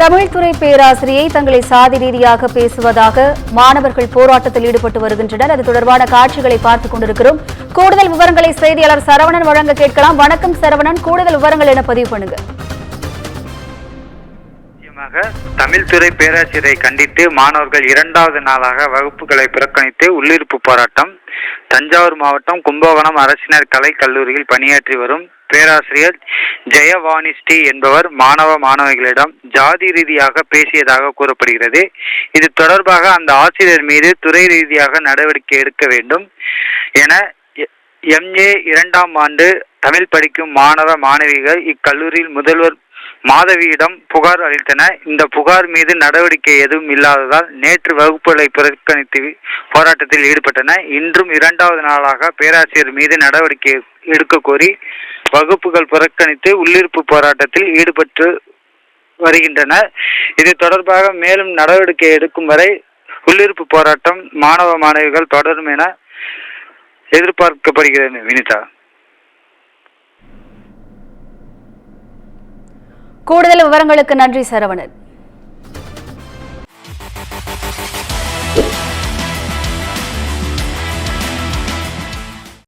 தமிழ்துறை பேராசிரியை தங்களை சாதி ரீதியாக பேசுவதாக மாணவர்கள் போராட்டத்தில் ஈடுபட்டு வருகின்றனர். அது தொடர்பான காட்சிகளை பார்த்துக் கொண்டிருக்கிறோம். கூடுதல் விவரங்களை செய்தியாளர் சரவணன் வழங்க கேட்கலாம். வணக்கம் சரவணன், கூடுதல் விவரங்கள் என பதிவு பண்ணுங்க. தமிழ்துறை பேராசிரியரை கண்டித்து மாணவர்கள் இரண்டாவது நாளாக வகுப்புகளை புறக்கணித்து உள்ளிருப்பு போராட்டம். தஞ்சாவூர் மாவட்டம் கும்பகோணம் அரசினர் கலை கல்லூரியில் பணியாற்றி வரும் பேராசிரியர் ஜெயவாணிஸ்ரீ என்பவர் மாணவிகளிடம் ஜாதி ரீதியாக பேசியதாக கூறப்படுகிறது. இது தொடர்பாக அந்த ஆசிரியர் மீது துறை ரீதியாக நடவடிக்கை எடுக்க வேண்டும் என MA 2ஆம் ஆண்டு தமிழ் படிக்கும் மாணவிகள் இக்கல்லூரியில் முதல்வர் மாதவியிடம் புகார் அளித்தன. இந்த புகார் மீது நடவடிக்கை எதுவும் இல்லாததால் நேற்று வகுப்புகளை புறக்கணித்து போராட்டத்தில் ஈடுபட்டன. இன்றும் இரண்டாவது நாளாக பேராசிரியர் மீது நடவடிக்கை எடுக்க கோரி வகுப்புகள் புறக்கணித்து உள்ளிருப்பு போராட்டத்தில் ஈடுபட்டு வருகின்றனர். இது தொடர்பாக மேலும் நடவடிக்கை எடுக்கும் வரை உள்ளிருப்பு போராட்டம் மாணவிகள் தொடரும் என எதிர்பார்க்கப்படுகிறது. வினிதா, கூடுதல் விவரங்களுக்கு நன்றி சரவணன்.